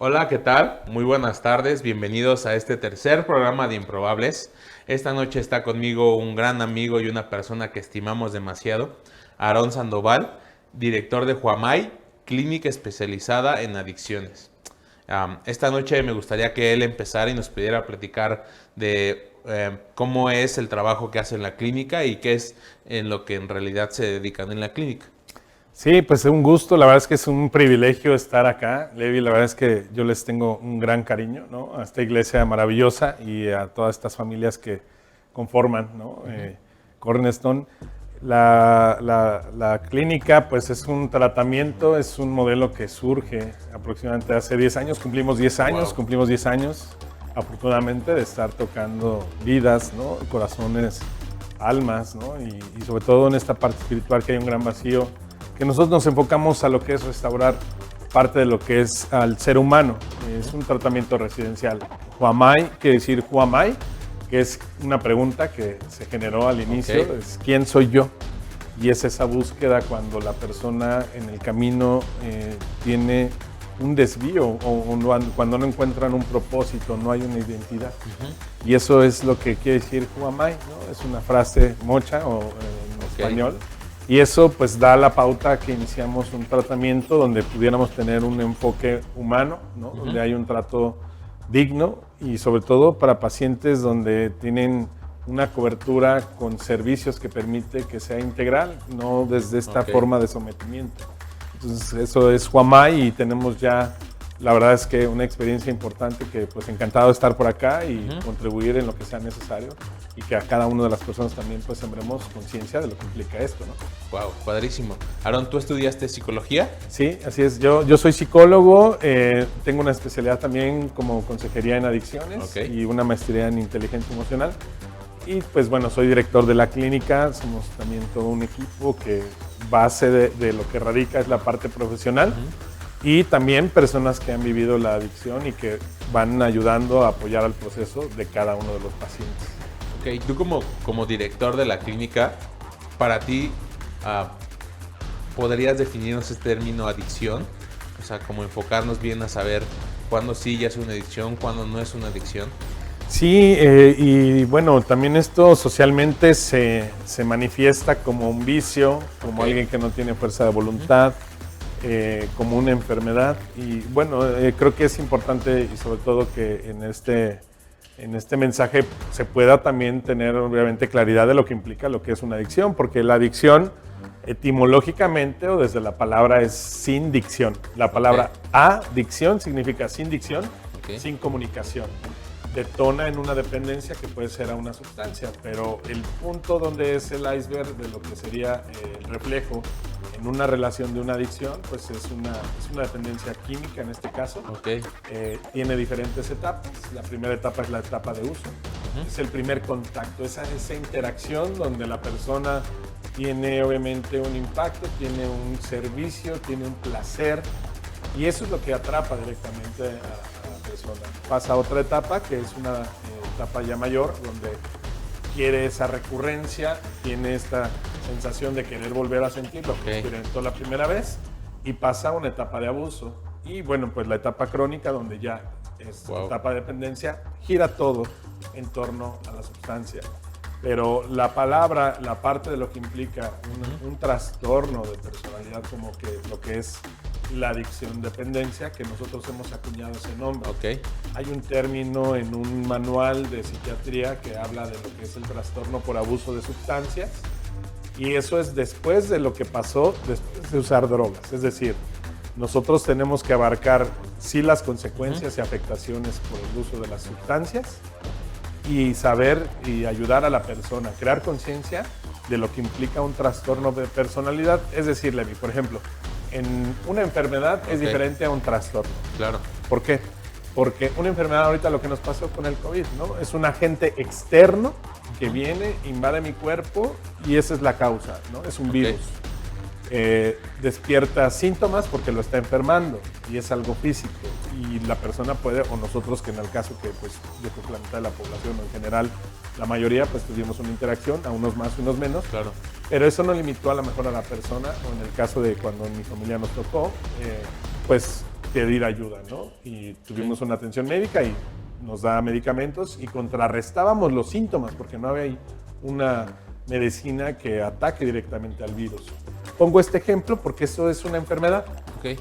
Hola, ¿qué tal? Muy buenas tardes, bienvenidos a este tercer programa de Improbables. Esta noche está conmigo un gran amigo y una persona que estimamos demasiado, Aarón Sandoval, director de Huamai, clínica especializada en adicciones. Esta noche me gustaría que él empezara y nos pudiera platicar de cómo es el trabajo que hace en la clínica y qué es en lo que en realidad se dedican en la clínica. Sí, pues es un gusto, la verdad es que es un privilegio estar acá, Levi, la verdad es que yo les tengo un gran cariño, ¿no? A esta iglesia maravillosa y a todas estas familias que conforman, ¿no? Cornerstone. La clínica, pues es un tratamiento, es un modelo que surge aproximadamente hace 10 años, Wow. cumplimos 10 años, afortunadamente, de estar tocando vidas, ¿no? Corazones, almas, ¿no? Y sobre todo en esta parte espiritual que hay un gran vacío, que nosotros nos enfocamos a lo que es restaurar parte de lo que es al ser humano. Es un tratamiento residencial. Huamai quiere decir Huamai, que es una pregunta que se generó al Ok. inicio, es ¿quién soy yo? Y es esa búsqueda cuando la persona en el camino tiene un desvío cuando no encuentran un propósito, no hay una identidad. Y eso es lo que quiere decir Huamai, ¿no? Es una frase mocha o en Ok. español. Y eso pues da la pauta que iniciamos un tratamiento donde pudiéramos tener un enfoque humano, ¿no? Donde hay un trato digno y sobre todo para pacientes donde tienen una cobertura con servicios que permite que sea integral, no desde esta Ok. forma de sometimiento. Entonces eso es Huamai y tenemos ya, la verdad es que una experiencia importante que pues encantado de estar por acá y contribuir en lo que sea necesario y que a cada una de las personas también pues sembremos conciencia de lo que implica esto, ¿no? Wow, padrísimo. Aarón, ¿tú estudiaste psicología? Sí, así es. Yo soy psicólogo, tengo una especialidad también como consejería en adicciones Ok. y una maestría en inteligencia emocional. Y pues bueno, soy director de la clínica, somos también todo un equipo que base de lo que radica es la parte profesional y también personas que han vivido la adicción y que van ayudando a apoyar al proceso de cada uno de los pacientes. Ok, tú como director de la clínica, para ti, ah, ¿podrías definirnos este término adicción? O sea, como enfocarnos bien a saber cuándo sí ya es una adicción, cuándo no es una adicción. Sí, y bueno, también esto socialmente se manifiesta como un vicio, como Ok. alguien que no tiene fuerza de voluntad, como una enfermedad. Y bueno, creo que es importante y sobre todo que en este mensaje se pueda también tener obviamente claridad de lo que implica lo que es una adicción, porque la adicción etimológicamente o desde la palabra es sin dicción. La Ok. palabra adicción significa sin dicción, Ok. sin comunicación. Detona en una dependencia que puede ser a una sustancia, pero el punto donde es el iceberg de lo que sería el reflejo en una relación de una adicción, pues es una dependencia química en este caso. Ok. Tiene diferentes etapas. La primera etapa es la etapa de uso. Es el primer contacto, esa interacción donde la persona tiene obviamente un impacto, tiene un servicio, tiene un placer y eso es lo que atrapa directamente a la persona. Pasa a otra etapa que es una etapa ya mayor donde quiere esa recurrencia, tiene esta sensación de querer volver a sentir lo que experimentó la primera vez y pasa a una etapa de abuso. Y bueno, pues la etapa crónica donde ya es Wow. etapa de dependencia, gira todo en torno a la sustancia. Pero la palabra, la parte de lo que implica un trastorno de personalidad como que lo que es la adicción dependencia, que nosotros hemos acuñado ese nombre. Ok. Hay un término en un manual de psiquiatría que habla de lo que es el trastorno por abuso de sustancias y eso es después de lo que pasó después de usar drogas. Es decir, nosotros tenemos que abarcar sí las consecuencias y afectaciones por el uso de las sustancias y saber y ayudar a la persona a crear conciencia de lo que implica un trastorno de personalidad. Es decir, Levi, por ejemplo, en una enfermedad es diferente a un trastorno. Claro. ¿Por qué? Porque una enfermedad ahorita lo que nos pasó con el COVID, ¿no? Es un agente externo que viene, invade mi cuerpo y esa es la causa, ¿no? Es un virus. Despierta síntomas porque lo está enfermando y es algo físico y la persona puede, o nosotros que en el caso que pues yo creo que la mitad de la población o en general la mayoría pues tuvimos una interacción, a unos más, unos menos, Claro. pero eso no limitó a lo mejor a la persona o en el caso de cuando en mi familia nos tocó, pues pedir ayuda, ¿no? Y tuvimos una atención médica y nos da medicamentos y contrarrestábamos los síntomas porque no había una medicina que ataque directamente al virus. Pongo este ejemplo porque eso es una enfermedad. Ok.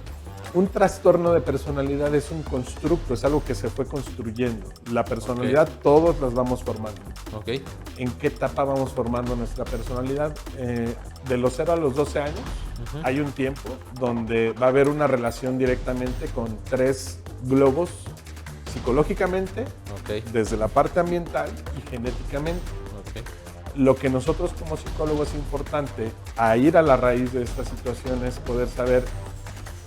Un trastorno de personalidad es un constructo, es algo que se fue construyendo. La personalidad todos las vamos formando. Ok. ¿En qué etapa vamos formando nuestra personalidad? De los 0 a los 12 años hay un tiempo donde va a haber una relación directamente con 3 globos psicológicamente, desde la parte ambiental y genéticamente. Lo que nosotros como psicólogos es importante a ir a la raíz de esta situación es poder saber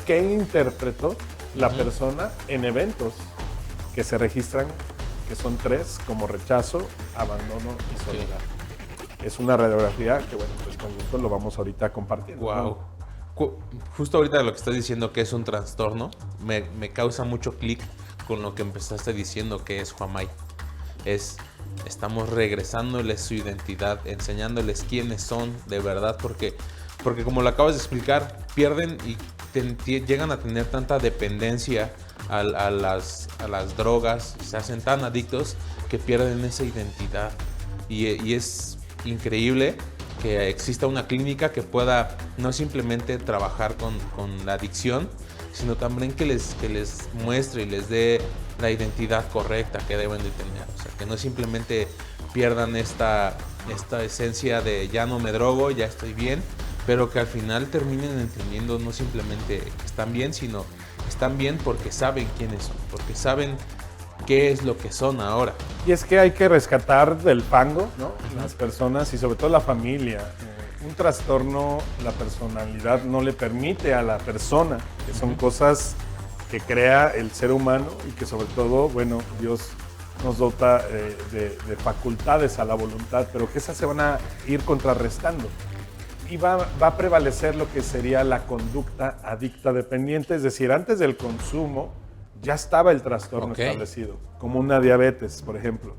qué interpretó la persona en eventos que se registran, que son 3, como rechazo, abandono y soledad. Es una radiografía que, bueno, pues con gusto lo vamos ahorita a compartir. Wow. ¿No? Justo ahorita lo que estás diciendo que es un trastorno, me causa mucho clic con lo que empezaste diciendo que es Juamay. Estamos regresándoles su identidad, enseñándoles quiénes son de verdad, porque como lo acabas de explicar, pierden y llegan a tener tanta dependencia a las drogas, se hacen tan adictos que pierden esa identidad. Y es increíble que exista una clínica que pueda no simplemente trabajar con la adicción, sino también que les muestre y les dé la identidad correcta que deben de tener. O sea, que no simplemente pierdan esta esencia de ya no me drogo, ya estoy bien, pero que al final terminen entendiendo no simplemente que están bien, sino que están bien porque saben quiénes son, porque saben qué es lo que son ahora. Y es que hay que rescatar del fango, ¿no? Las personas y sobre todo la familia. Un trastorno, la personalidad no le permite a la persona, que son cosas que crea el ser humano y que sobre todo, bueno, Dios nos dota de facultades a la voluntad, pero que esas se van a ir contrarrestando. Y va a prevalecer lo que sería la conducta adicta dependiente, es decir, antes del consumo ya estaba el trastorno establecido, como una diabetes, por ejemplo.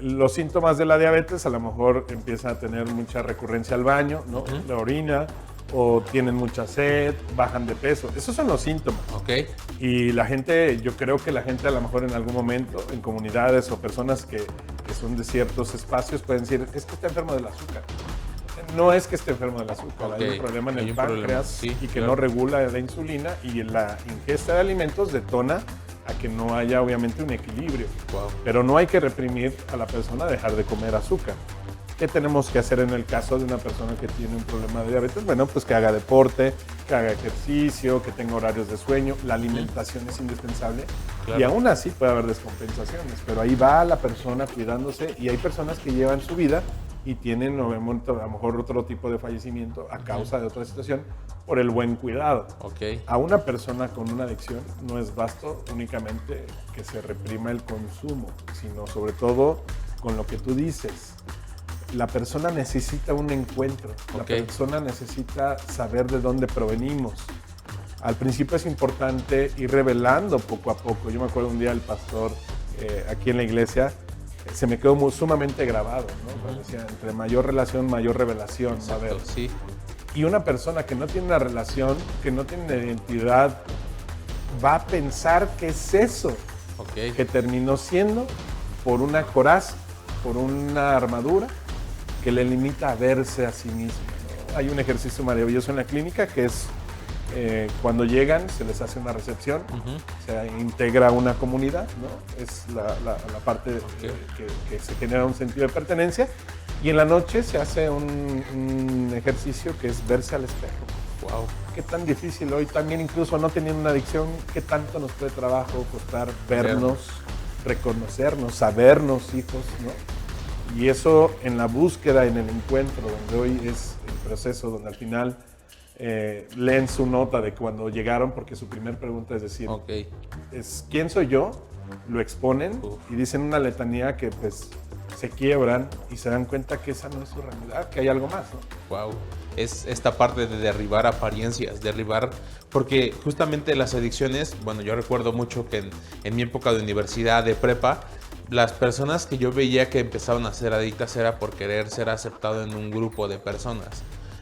Los síntomas de la diabetes a lo mejor empiezan a tener mucha recurrencia al baño, ¿no? La orina, o tienen mucha sed, bajan de peso. Esos son los síntomas. Y la gente, yo creo que la gente a lo mejor en algún momento, en comunidades o personas que son de ciertos espacios, pueden decir, es que está enfermo del azúcar. No es que esté enfermo del azúcar, hay un problema en el páncreas y que no regula la insulina y la ingesta de alimentos detona a que no haya obviamente un equilibrio. Pero no hay que reprimir a la persona a dejar de comer azúcar. ¿Qué tenemos que hacer en el caso de una persona que tiene un problema de diabetes? Bueno, pues que haga deporte, que haga ejercicio, que tenga horarios de sueño. La alimentación es indispensable y aún así puede haber descompensaciones, pero ahí va la persona cuidándose y hay personas que llevan su vida y tienen a lo mejor otro tipo de fallecimiento a causa de otra situación por el buen cuidado. A una persona con una adicción no es basto únicamente que se reprima el consumo, sino sobre todo con lo que tú dices. La persona necesita un encuentro, la persona necesita saber de dónde provenimos. Al principio es importante ir revelando poco a poco. Yo me acuerdo un día el pastor aquí en la iglesia, se me quedó sumamente grabado, ¿no? Decía, entre mayor relación, mayor revelación. Exacto, sí. Y una persona que no tiene una relación, que no tiene una identidad, va a pensar que es eso, que terminó siendo por una coraza, por una armadura que le limita a verse a sí mismo, ¿no? Hay un ejercicio maravilloso en la clínica que es cuando llegan se les hace una recepción, se integra una comunidad, ¿no? Es la parte que se genera un sentido de pertenencia y en la noche se hace un ejercicio que es verse al espejo. Wow, qué tan difícil hoy también, incluso no teniendo una adicción, qué tanto nos puede trabajo costar vernos, reconocernos, sabernos hijos, ¿no? Y eso en la búsqueda, en el encuentro, donde hoy es el proceso, donde al final leen su nota de cuando llegaron, porque su primer pregunta es decir, es ¿quién soy yo? Lo exponen y dicen una letanía que pues se quiebran y se dan cuenta que esa no es su realidad, que hay algo más, ¿no? Wow, es esta parte de derribar apariencias, porque justamente las adicciones, bueno, yo recuerdo mucho que en mi época de universidad, de prepa, las personas que yo veía que empezaban a ser adictas era por querer ser aceptado en un grupo de personas.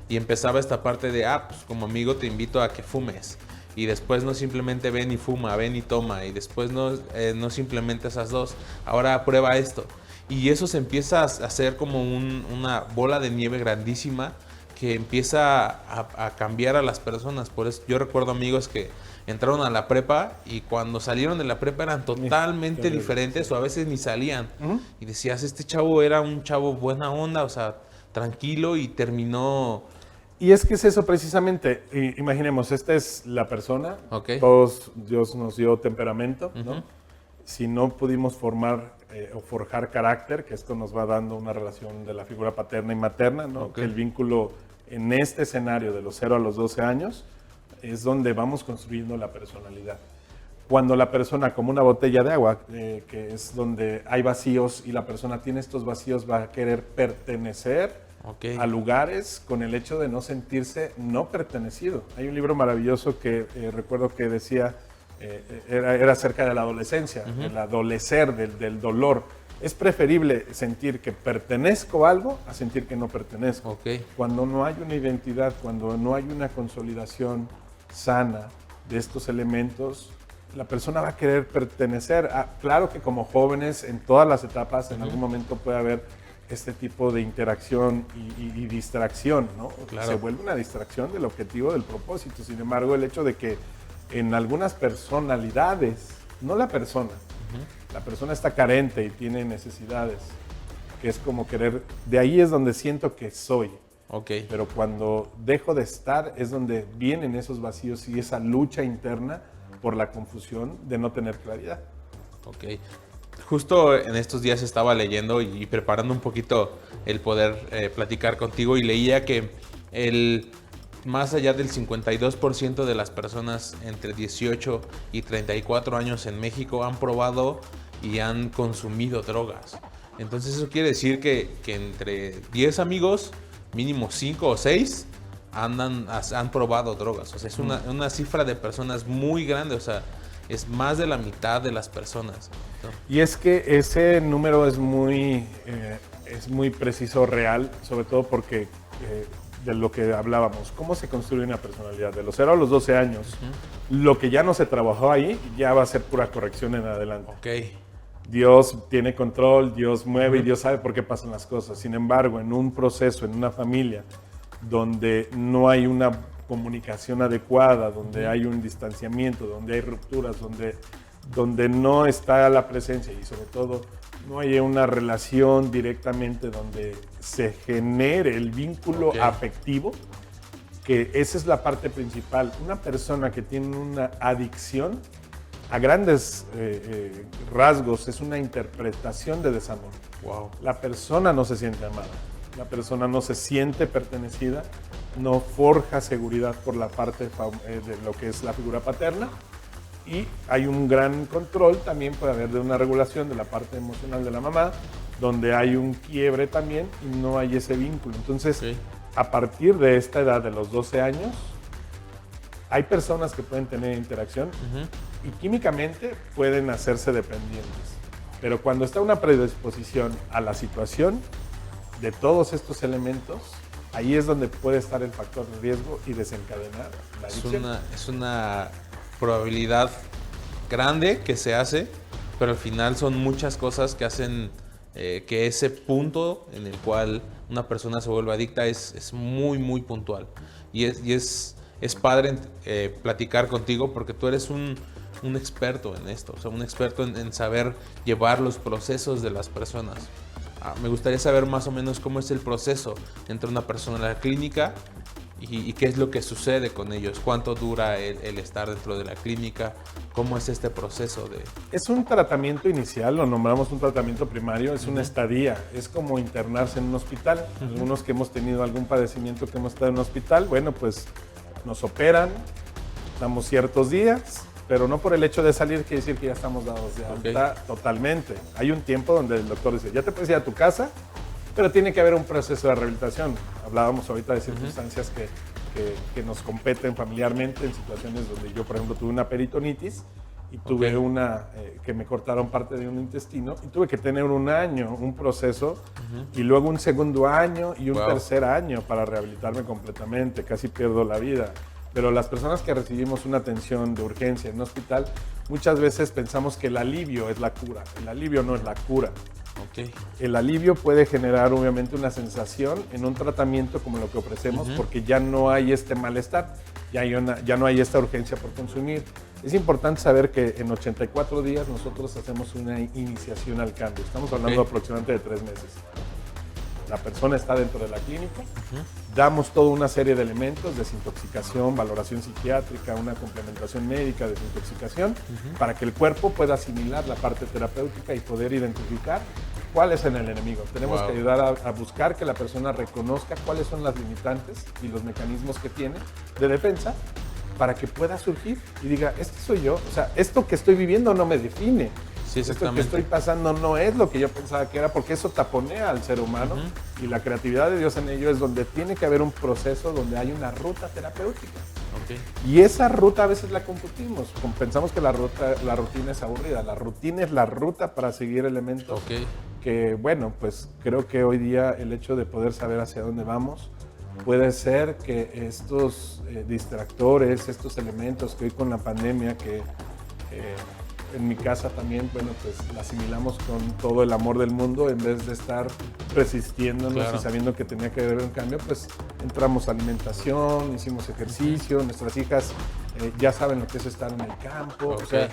Y empezaba esta parte de, pues como amigo te invito a que fumes. y después no simplemente ven y fuma, ven y toma, y después no simplemente esas dos, ahora prueba esto. Y eso se empieza a hacer como una bola de nieve grandísima que empieza a cambiar a las personas. Por eso yo recuerdo amigos que entraron a la prepa y cuando salieron de la prepa eran totalmente diferentes, o a veces ni salían. Y decías, este chavo era un chavo buena onda, o sea, tranquilo, y terminó... Y es que es eso precisamente. Imaginemos, esta es la persona. Todos, Dios nos dio temperamento, ¿no? Si no pudimos formar o forjar carácter, que esto nos va dando una relación de la figura paterna y materna, ¿no? Que el vínculo en este escenario de los 0 a los 12 años es donde vamos construyendo la personalidad. Cuando la persona, como una botella de agua, que es donde hay vacíos y la persona tiene estos vacíos, va a querer pertenecer a lugares con el hecho de no sentirse no pertenecido. Hay un libro maravilloso que recuerdo que decía, era acerca de la adolescencia, del adolecer, del dolor. Es preferible sentir que pertenezco a algo a sentir que no pertenezco. Cuando no hay una identidad, cuando no hay una consolidación sana de estos elementos, la persona va a querer pertenecer. Claro que como jóvenes, en todas las etapas, en algún momento puede haber este tipo de interacción y distracción, ¿no? Se vuelve una distracción del objetivo, del propósito. Sin embargo, el hecho de que en algunas personalidades, no la persona está carente y tiene necesidades, que es como querer, de ahí es donde siento que soy. Pero cuando dejo de estar es donde vienen esos vacíos y esa lucha interna por la confusión de no tener claridad. Justo en estos días estaba leyendo y preparando un poquito el poder platicar contigo, y leía que más allá del 52% de las personas entre 18 y 34 años en México han probado y han consumido drogas. Entonces eso quiere decir que entre 10 amigos, mínimo 5 o 6 han probado drogas. O sea, es una cifra de personas muy grande, o sea, es más de la mitad de las personas, ¿no? Y es que ese número es muy preciso, real, sobre todo porque de lo que hablábamos, cómo se construye una personalidad. De los 0 a los 12 años, lo que ya no se trabajó ahí, ya va a ser pura corrección en adelante. Dios tiene control, Dios mueve y Dios sabe por qué pasan las cosas. Sin embargo, en un proceso, en una familia, donde no hay una comunicación adecuada, donde hay un distanciamiento, donde hay rupturas, donde no está la presencia y sobre todo no hay una relación directamente donde se genere el vínculo afectivo, que esa es la parte principal. Una persona que tiene una adicción, a grandes rasgos, es una interpretación de desamor. La persona no se siente amada, la persona no se siente pertenecida, no forja seguridad por la parte de lo que es la figura paterna, y hay un gran control, también puede haber de una regulación de la parte emocional de la mamá, donde hay un quiebre también y no hay ese vínculo. Entonces, a partir de esta edad de los 12 años, hay personas que pueden tener interacción y químicamente pueden hacerse dependientes. Pero cuando está una predisposición a la situación de todos estos elementos, ahí es donde puede estar el factor de riesgo y desencadenar la adicción. Es una probabilidad grande que se hace, pero al final son muchas cosas que hacen que ese punto en el cual una persona se vuelve adicta es muy, muy puntual. Y es padre platicar contigo porque tú eres un experto en esto, o sea, un experto en saber llevar los procesos de las personas. Me gustaría saber más o menos cómo es el proceso entre una persona en la clínica y qué es lo que sucede con ellos, cuánto dura el estar dentro de la clínica, cómo es este proceso de... Es un tratamiento inicial, lo nombramos un tratamiento primario, es una estadía, es como internarse en un hospital. Algunos que hemos tenido algún padecimiento que hemos estado en un hospital, bueno, pues nos operan, damos ciertos días, pero no por el hecho de salir quiere decir que ya estamos dados de alta totalmente. Hay un tiempo donde el doctor dice, ya te puedes ir a tu casa, pero tiene que haber un proceso de rehabilitación. Hablábamos ahorita de circunstancias que nos competen familiarmente, en situaciones donde yo, por ejemplo, tuve una peritonitis y tuve que me cortaron parte de un intestino y tuve que tener un año, un proceso, y luego un segundo año y un tercer año para rehabilitarme completamente. Casi pierdo la vida. Pero las personas que recibimos una atención de urgencia en un hospital, muchas veces pensamos que el alivio es la cura. El alivio no es la cura. Ok. El alivio puede generar obviamente una sensación en un tratamiento como lo que ofrecemos, porque ya no hay este malestar, ya no hay esta urgencia por consumir. Es importante saber que en 84 días nosotros hacemos una iniciación al cambio. Estamos hablando aproximadamente de 3 meses. La persona está dentro de la clínica, damos toda una serie de elementos, desintoxicación, valoración psiquiátrica, una complementación médica, desintoxicación, para que el cuerpo pueda asimilar la parte terapéutica y poder identificar cuál es el enemigo. Tenemos que ayudar a buscar que la persona reconozca cuáles son las limitantes y los mecanismos que tiene de defensa para que pueda surgir y diga, este soy yo, o sea, esto que estoy viviendo no me define. Sí, esto que estoy pasando no es lo que yo pensaba que era, porque eso taponea al ser humano y la creatividad de Dios en ello es donde tiene que haber un proceso donde hay una ruta terapéutica. Okay. Y esa ruta a veces la confundimos. Pensamos que la rutina es aburrida. La rutina es la ruta para seguir elementos que, bueno, pues creo que hoy día el hecho de poder saber hacia dónde vamos puede ser que estos distractores, estos elementos que hoy con la pandemia que... en mi casa también, bueno, pues la asimilamos con todo el amor del mundo, en vez de estar resistiéndonos y sabiendo que tenía que haber un cambio, pues entramos a alimentación, hicimos ejercicio, nuestras hijas ya saben lo que es estar en el campo, o sea,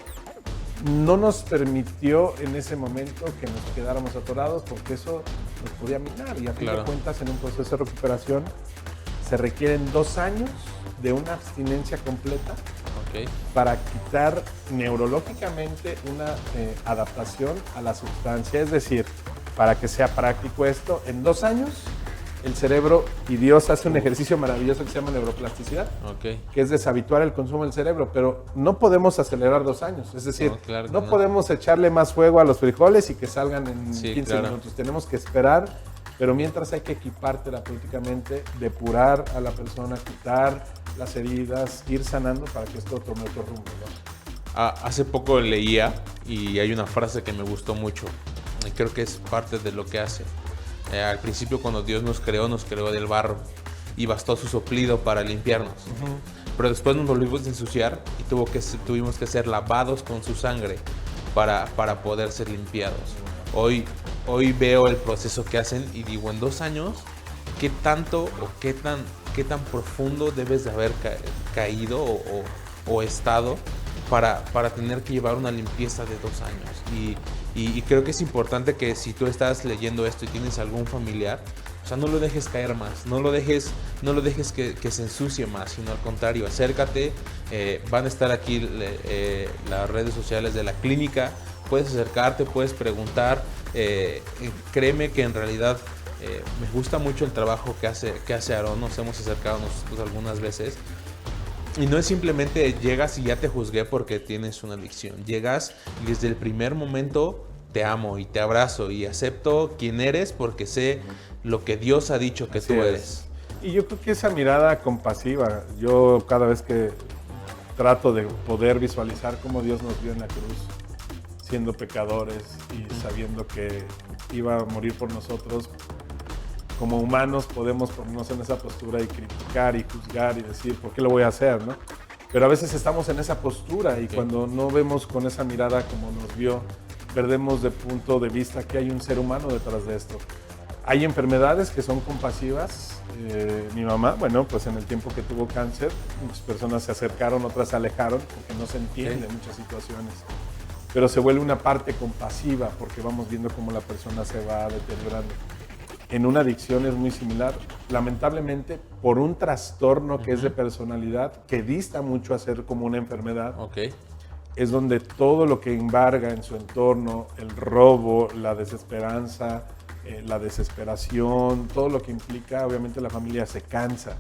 no nos permitió en ese momento que nos quedáramos atorados porque eso nos podía minar y a fin de cuentas en un proceso de recuperación se requieren 2 años de una abstinencia completa para quitar neurológicamente una adaptación a la sustancia. Es decir, para que sea práctico esto, en 2 años el cerebro y Dios hace un ejercicio maravilloso que se llama neuroplasticidad, que es deshabituar el consumo del cerebro, pero no podemos acelerar 2 años. Es decir, no podemos echarle más fuego a los frijoles y que salgan en 15 minutos. Tenemos que esperar, pero mientras hay que equipar terapéuticamente, depurar a la persona, quitar las heridas, ir sanando para que esto tome otro rumbo, ¿no? Hace poco leía y hay una frase que me gustó mucho y creo que es parte de lo que hace. Al principio cuando Dios nos creó del barro y bastó su soplido para limpiarnos. Pero después nos volvimos a ensuciar y tuvimos que ser lavados con su sangre para poder ser limpiados. Hoy veo el proceso que hacen y digo, en 2 años, ¿qué tanto o qué tan profundo debes de haber caído o estado para tener que llevar una limpieza de 2 años? Y creo que es importante que si tú estás leyendo esto y tienes algún familiar, o sea, no lo dejes caer más, no lo dejes que se ensucie más, sino al contrario, acércate, van a estar aquí las redes sociales de la clínica, puedes acercarte, puedes preguntar, créeme que en realidad me gusta mucho el trabajo que hace Aarón, nos hemos acercado nosotros algunas veces. Y no es simplemente llegas y ya te juzgué porque tienes una adicción. Llegas y desde el primer momento te amo y te abrazo y acepto quién eres porque sé lo que Dios ha dicho que tú eres. Y yo creo que esa mirada compasiva, yo cada vez que trato de poder visualizar cómo Dios nos vio en la cruz, siendo pecadores y sabiendo que iba a morir por nosotros, como humanos podemos ponernos en esa postura y criticar y juzgar y decir, ¿por qué lo voy a hacer? ¿No? Pero a veces estamos en esa postura y cuando no vemos con esa mirada como nos vio, perdemos de punto de vista que hay un ser humano detrás de esto. Hay enfermedades que son compasivas. Mi mamá, bueno, pues en el tiempo que tuvo cáncer, muchas personas se acercaron, otras se alejaron porque no se entiende en muchas situaciones. Pero se vuelve una parte compasiva porque vamos viendo cómo la persona se va deteriorando. En una adicción es muy similar, lamentablemente por un trastorno que es de personalidad, que dista mucho a ser como una enfermedad, es donde todo lo que embarga en su entorno, el robo, la desesperanza, la desesperación, todo lo que implica, obviamente la familia se cansa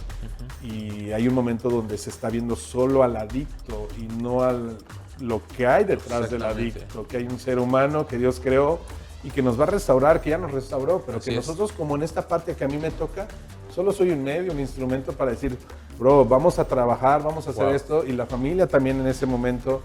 y hay un momento donde se está viendo solo al adicto y no al lo que hay detrás del adicto, que hay un ser humano que Dios creó y que nos va a restaurar, que ya nos restauró, pero que nosotros como en esta parte que a mí me toca, solo soy un medio, un instrumento para decir, bro, vamos a trabajar, vamos a hacer esto, y la familia también en ese momento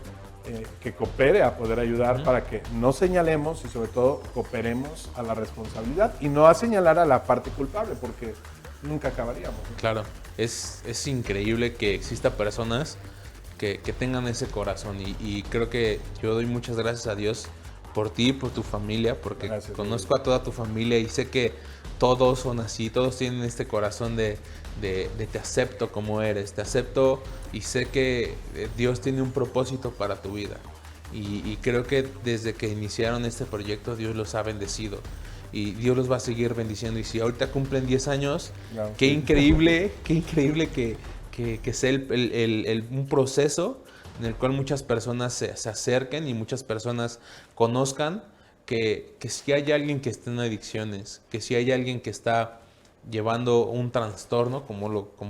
que coopere a poder ayudar para que no señalemos y sobre todo cooperemos a la responsabilidad y no a señalar a la parte culpable, porque nunca acabaríamos, ¿no? Claro, es increíble que exista personas que tengan ese corazón y creo que yo doy muchas gracias a Dios por ti, por tu familia, porque Gracias, conozco a toda tu familia y sé que todos son así, todos tienen este corazón de te acepto como eres, te acepto y sé que Dios tiene un propósito para tu vida. Y creo que desde que iniciaron este proyecto Dios los ha bendecido y Dios los va a seguir bendiciendo. Y si ahorita cumplen 10 años, No, qué sí. increíble, qué increíble que sea un proceso en el cual muchas personas se acerquen y muchas personas conozcan que si hay alguien que está en adicciones, que si hay alguien que está llevando un trastorno, como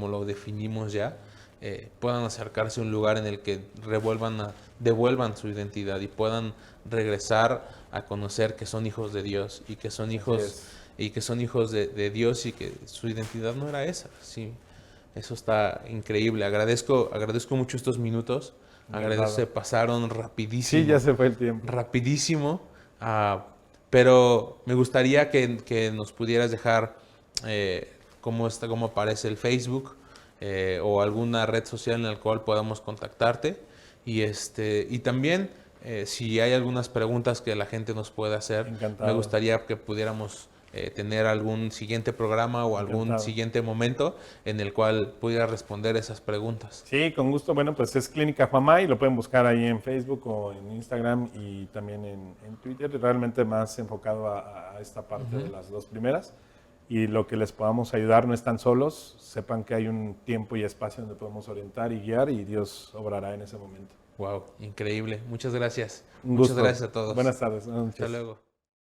lo definimos ya, puedan acercarse a un lugar en el que devuelvan su identidad y puedan regresar a conocer que son hijos de Dios y que son hijos de Dios y que su identidad no era esa. Sí, eso está increíble. Agradezco mucho estos minutos. Agradezco, se pasaron rapidísimo. Sí, ya se fue el tiempo. Rapidísimo. Pero me gustaría que nos pudieras dejar cómo aparece el Facebook o alguna red social en la cual podamos contactarte. Y también, si hay algunas preguntas que la gente nos pueda hacer, Encantado. me gustaría que pudiéramos tener algún siguiente programa o algún Encantado. siguiente momento en el cual pudiera responder esas preguntas. Sí, con gusto. Bueno, pues es Clínica Juamay, lo pueden buscar ahí en Facebook o en Instagram y también en Twitter, realmente más enfocado a esta parte de las dos primeras. Y lo que les podamos ayudar, no están solos, sepan que hay un tiempo y espacio donde podemos orientar y guiar y Dios obrará en ese momento. Wow, increíble. Muchas gracias. Un Muchas gusto. gracias a todos. Buenas tardes. Buenas noches. Hasta luego.